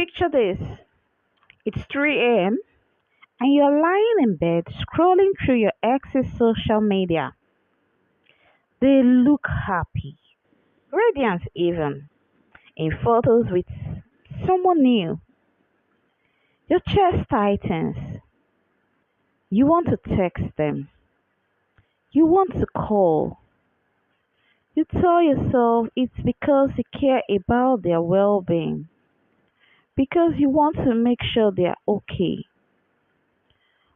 Picture this, it's 3 a.m. and you're lying in bed scrolling through your ex's social media. They look happy, radiant even, in photos with someone new. Your chest tightens. You want to text them. You want to call. You tell yourself it's because you care about their well being, because you want to make sure they're okay.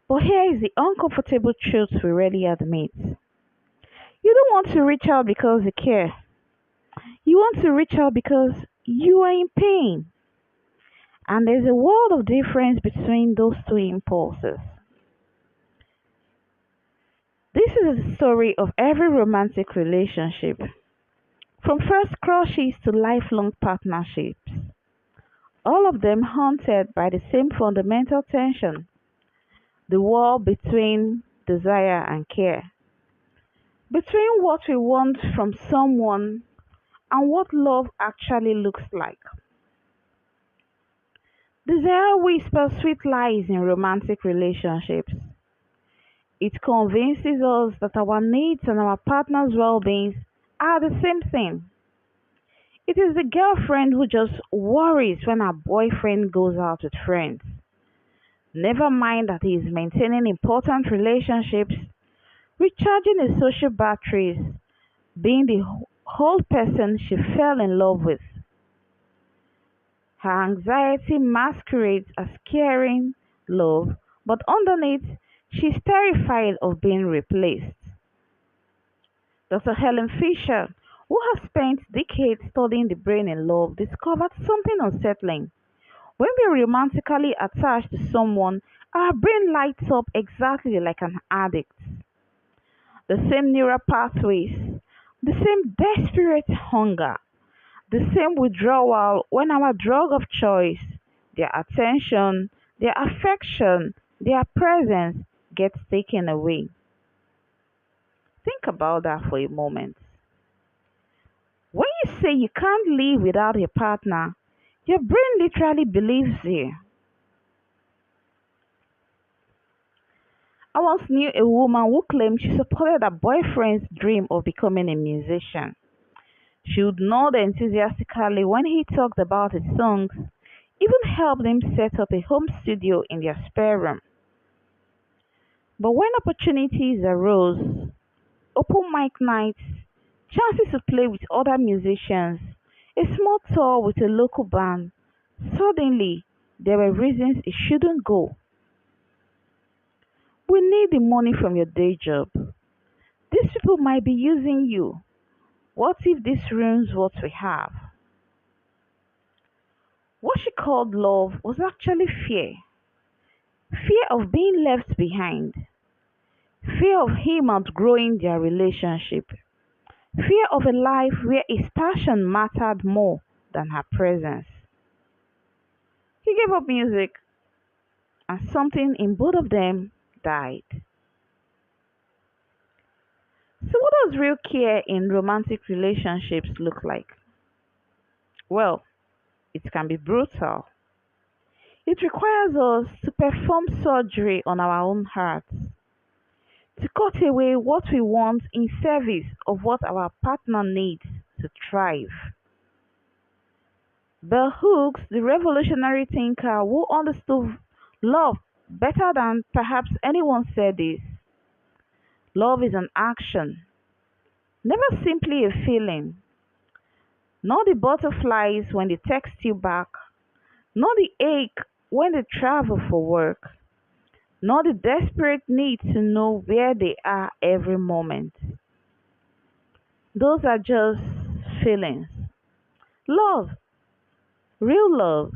But here is the uncomfortable truth we rarely admit. You don't want to reach out because you care. You want to reach out because you are in pain. And there's a world of difference between those two impulses. This is the story of every romantic relationship, from first crushes to lifelong partnerships. All of them haunted by the same fundamental tension, the war between desire and care, between what we want from someone and what love actually looks like. Desire whispers sweet lies in romantic relationships. It convinces us that our needs and our partner's well being are the same thing. It is the girlfriend who just worries when her boyfriend goes out with friends. Never mind that he is maintaining important relationships, recharging his social batteries, being the whole person she fell in love with. Her anxiety masquerades as caring love, but underneath, she's terrified of being replaced. Dr. Helen Fisher, who has spent decades studying the brain in love, discovered something unsettling. When we're romantically attached to someone, our brain lights up exactly like an addict's. The same neural pathways, the same desperate hunger, the same withdrawal when our drug of choice, their attention, their affection, their presence gets taken away. Think about that for a moment. When you say you can't live without a partner, your brain literally believes you. I once knew a woman who claimed she supported her boyfriend's dream of becoming a musician. She would nod enthusiastically when he talked about his songs, even helped him set up a home studio in their spare room. But when opportunities arose, open mic nights, chances to play with other musicians, a small tour with a local band, suddenly there were reasons it shouldn't go. We need the money from your day job. These people might be using you. What if this ruins what we have? What she called love was actually fear. Fear of being left behind. Fear of him outgrowing their relationship. Fear of a life where his passion mattered more than her presence. He gave up music, and something in both of them died. So, what does real care in romantic relationships look like? Well, it can be brutal. It requires us to perform surgery on our own hearts, to cut away what we want in service of what our partner needs to thrive. Bell Hooks, the revolutionary thinker who understood love better than perhaps anyone, said this: love is an action, never simply a feeling. Not the butterflies when they text you back, not the ache when they travel for work, not the desperate need to know where they are every moment. Those are just feelings. Love, real love,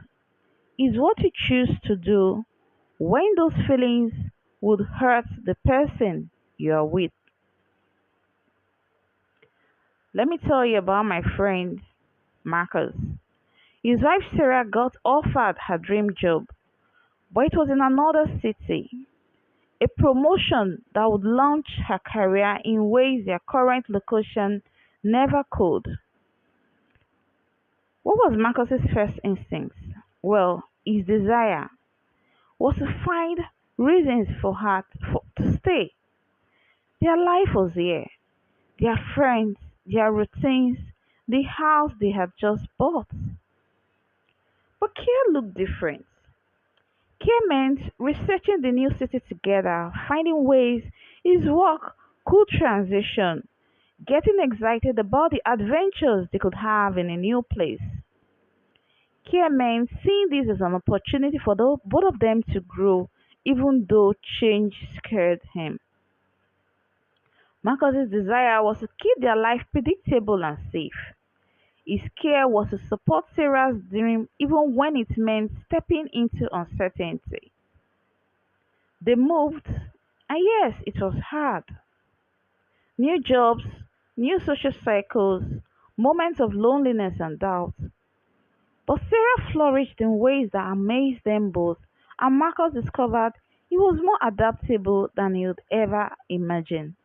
is what you choose to do when those feelings would hurt the person you are with. Let me tell you about my friend Marcus. His wife Sarah got offered her dream job, but it was in another city. A promotion that would launch her career in ways their current location never could. What was Marcus's first instinct? Well, his desire was to find reasons for her to stay. Their life was here, their friends, their routines, the house they had just bought. But care looked different. Care meant researching the new city together, finding ways his work could transition, getting excited about the adventures they could have in a new place. Care meant seeing this as an opportunity for both of them to grow, even though change scared him. Marcus's desire was to keep their life predictable and safe. His care was to support Sarah's dream even when it meant stepping into uncertainty. They moved, and yes, it was hard. New jobs, new social cycles, moments of loneliness and doubt. But Sarah flourished in ways that amazed them both, and Marcus discovered he was more adaptable than he would ever imagine.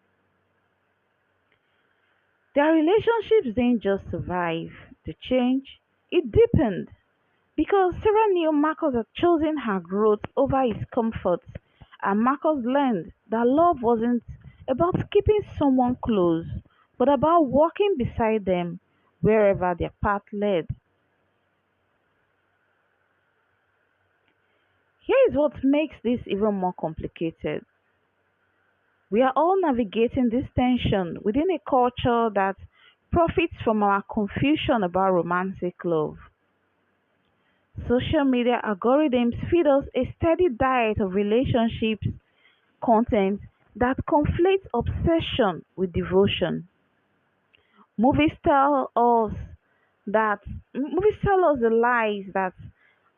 Their relationships didn't just survive, they changed, it deepened. Because Sarah knew Marcus had chosen her growth over his comforts, and Marcus learned that love wasn't about keeping someone close, but about walking beside them wherever their path led. Here is what makes this even more complicated. We are all navigating this tension within a culture that profits from our confusion about romantic love. Social media algorithms feed us a steady diet of relationships content that conflates obsession with devotion. Movies tell us movies tell us the lies that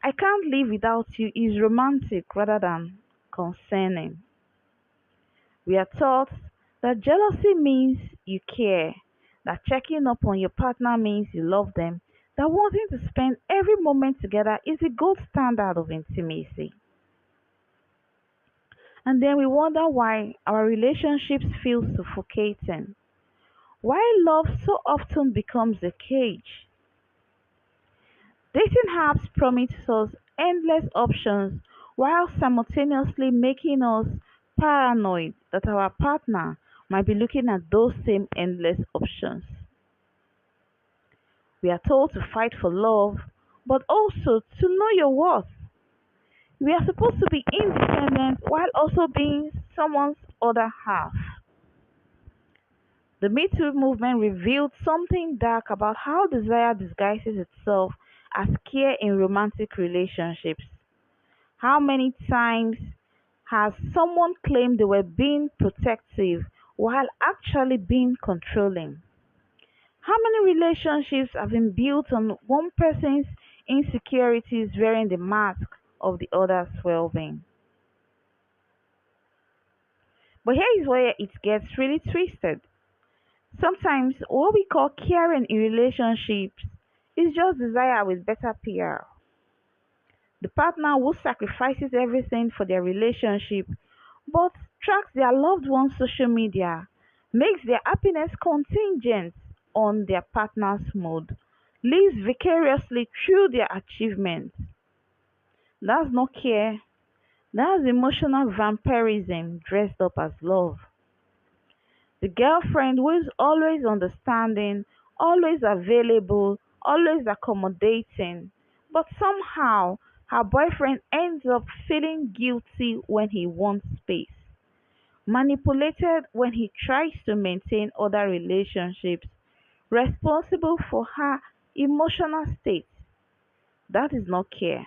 I can't live without you is romantic rather than concerning. We are taught that jealousy means you care, that checking up on your partner means you love them, that wanting to spend every moment together is the gold standard of intimacy. And then we wonder why our relationships feel suffocating, why love so often becomes a cage. Dating apps promise us endless options while simultaneously making us paranoid that our partner might be looking at those same endless options. We are told to fight for love, but also to know your worth. We are supposed to be independent while also being someone's other half. The Me Too movement revealed something dark about how desire disguises itself as care in romantic relationships. How many times has someone claimed they were being protective while actually being controlling? How many relationships have been built on one person's insecurities wearing the mask of the other's well being? But here is where it gets really twisted. Sometimes what we call caring in relationships is just desire with better PR. The partner who sacrifices everything for their relationship but tracks their loved one's social media, makes their happiness contingent on their partner's mood, lives vicariously through their achievements. That's not care, that's emotional vampirism dressed up as love. The girlfriend who is always understanding, always available, always accommodating, but somehow her boyfriend ends up feeling guilty when he wants space, manipulated when he tries to maintain other relationships, responsible for her emotional state. That is not care.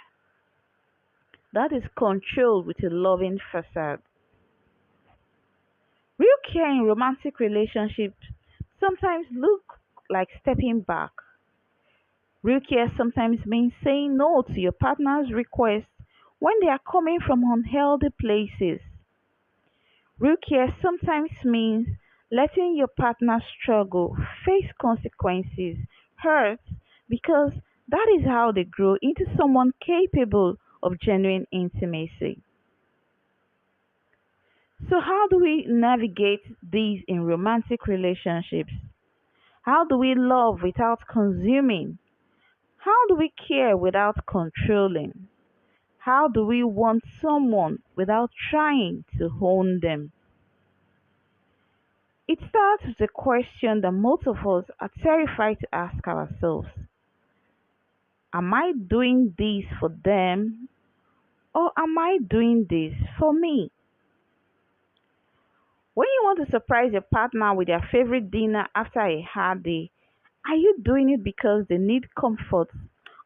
That is control with a loving facade. Real care in romantic relationships sometimes look like stepping back. Real care sometimes means saying no to your partner's requests when they are coming from unhealthy places. Real care sometimes means letting your partner struggle, face consequences, hurt, because that is how they grow into someone capable of genuine intimacy. So, how do we navigate these in romantic relationships? How do we love without consuming? How do we care without controlling? How do we want someone without trying to own them? It starts with a question that most of us are terrified to ask ourselves. Am I doing this for them or am I doing this for me? When you want to surprise your partner with their favorite dinner after a hard day, are you doing it because they need comfort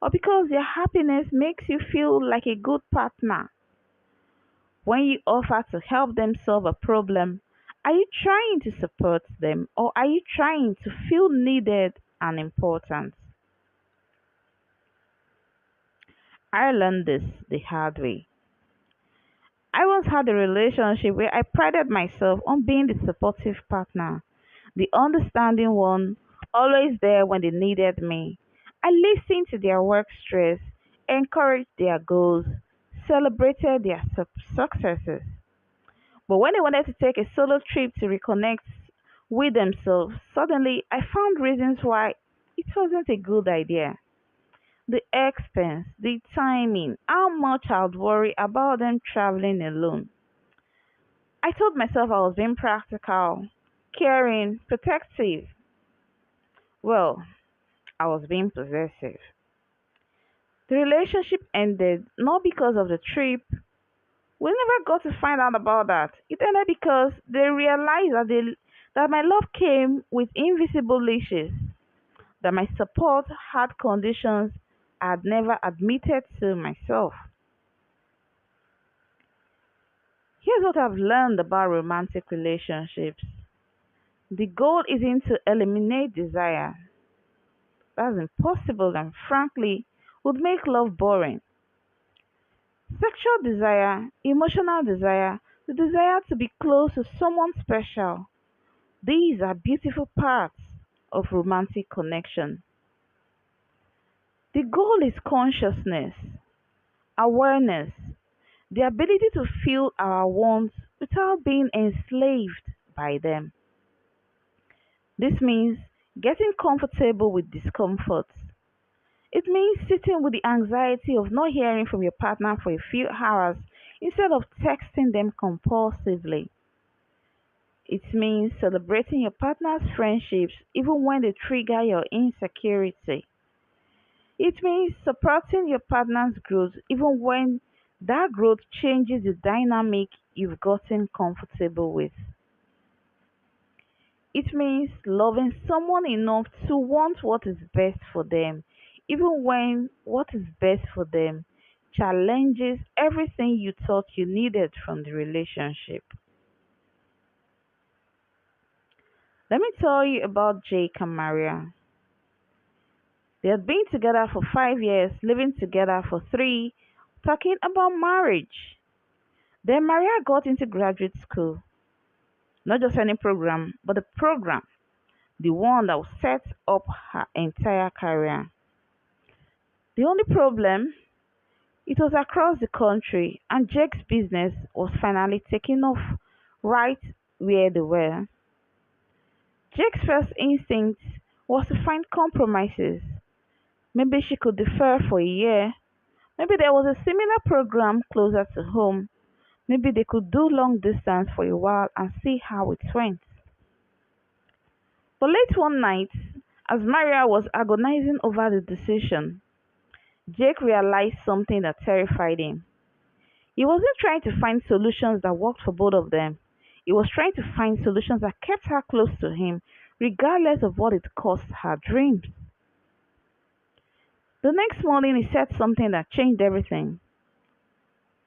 or because their happiness makes you feel like a good partner? When you offer to help them solve a problem, are you trying to support them or are you trying to feel needed and important? I learned this the hard way. I once had a relationship where I prided myself on being the supportive partner, the understanding one, always there when they needed me. I listened to their work stress, encouraged their goals, celebrated their successes. But when they wanted to take a solo trip to reconnect with themselves, suddenly I found reasons why it wasn't a good idea. The expense, the timing, how much I'd worry about them traveling alone. I told myself I was being practical, caring, protective. Well, I was being possessive. The relationship ended not because of the trip. We never got to find out about that. It ended because they realized that my love came with invisible leashes, that my support had conditions I'd never admitted to myself. Here's what I've learned about romantic relationships. The goal isn't to eliminate desire. That's impossible and frankly would make love boring. Sexual desire, emotional desire, the desire to be close to someone special. These are beautiful parts of romantic connection. The goal is consciousness, awareness, the ability to feel our wants without being enslaved by them. This means getting comfortable with discomfort. It means sitting with the anxiety of not hearing from your partner for a few hours instead of texting them compulsively. It means celebrating your partner's friendships even when they trigger your insecurity. It means supporting your partner's growth even when that growth changes the dynamic you've gotten comfortable with. It means loving someone enough to want what is best for them, even when what is best for them challenges everything you thought you needed from the relationship. Let me tell you about Jake and Maria. They had been together for 5 years, living together for three, talking about marriage. Then Maria got into graduate school. Not just any program, but the program, the one that would set up her entire career. The only problem, it was across the country, and Jake's business was finally taking off right where they were. Jake's first instinct was to find compromises. Maybe she could defer for a year. Maybe there was a similar program closer to home. Maybe they could do long distance for a while and see how it went. But late one night, as Maria was agonizing over the decision, Jake realized something that terrified him. He wasn't trying to find solutions that worked for both of them. He was trying to find solutions that kept her close to him, regardless of what it cost her dreams. The next morning, he said something that changed everything.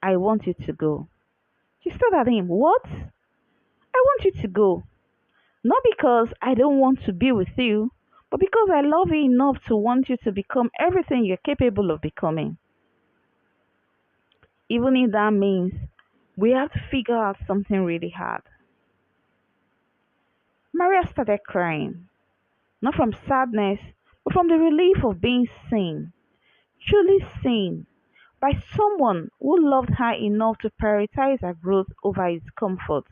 I want you to go. She stared at him. What? I want you to go. Not because I don't want to be with you, but because I love you enough to want you to become everything you're capable of becoming. Even if that means we have to figure out something really hard. Maria started crying, not from sadness, but from the relief of being seen, truly seen, by someone who loved her enough to prioritize her growth over his comfort.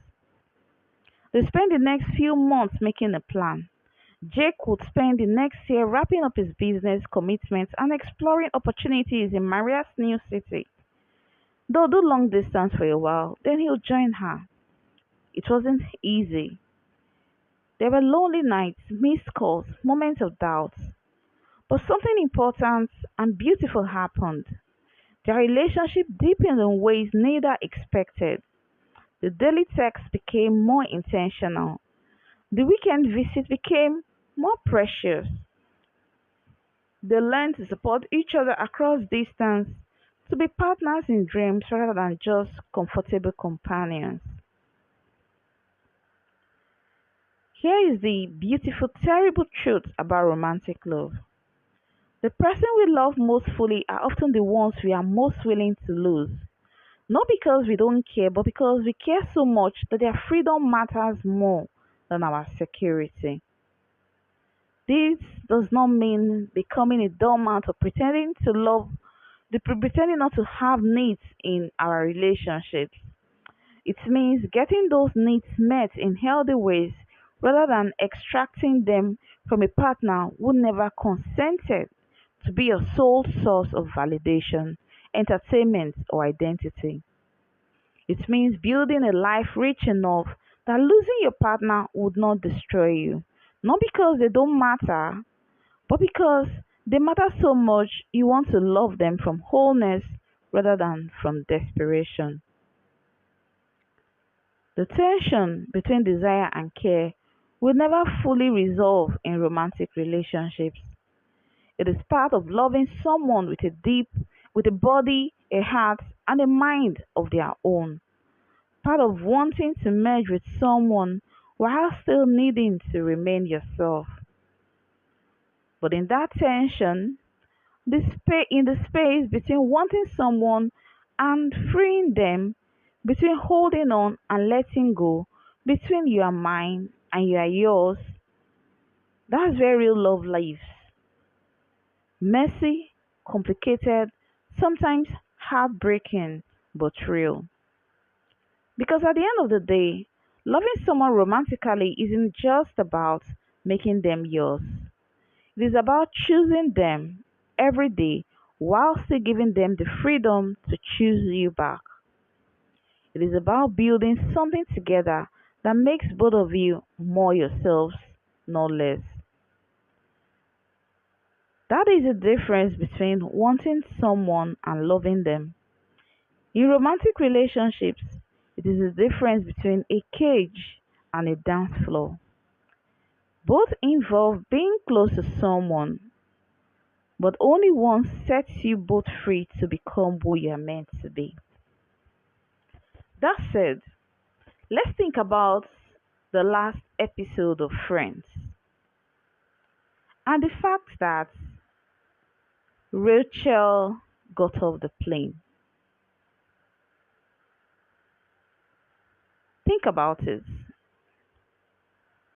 They spent the next few months making a plan. Jake would spend the next year wrapping up his business commitments and exploring opportunities in Maria's new city. They'll do long distance for a while, then he'll join her. It wasn't easy. There were lonely nights, missed calls, moments of doubt. But something important and beautiful happened. Their relationship deepened in ways neither expected. The daily text became more intentional. The weekend visit became more precious. They learned to support each other across distance, to be partners in dreams rather than just comfortable companions. Here is the beautiful, terrible truth about romantic love. The person we love most fully are often the ones we are most willing to lose. Not because we don't care, but because we care so much that their freedom matters more than our security. This does not mean becoming a doormat or pretending to love, pretending not to have needs in our relationships. It means getting those needs met in healthy ways rather than extracting them from a partner who never consented to be your sole source of validation, entertainment, or identity. It means building a life rich enough that losing your partner would not destroy you. Not because they don't matter, but because they matter so much you want to love them from wholeness rather than from desperation. The tension between desire and care will never fully resolve in romantic relationships. It is part of loving someone with a body, a heart, and a mind of their own. Part of wanting to merge with someone while still needing to remain yourself. But in that tension, in the space between wanting someone and freeing them, between holding on and letting go, between you are mine and you are yours, that's where real love lives. Messy, complicated, sometimes heartbreaking, but real. Because at the end of the day, loving someone romantically isn't just about making them yours. It is about choosing them every day while still giving them the freedom to choose you back. It is about building something together that makes both of you more yourselves, not less. That is the difference between wanting someone and loving them. In romantic relationships, it is the difference between a cage and a dance floor. Both involve being close to someone, but only one sets you both free to become who you are meant to be. That said, let's think about the last episode of Friends and the fact that Rachel got off the plane. Think about it.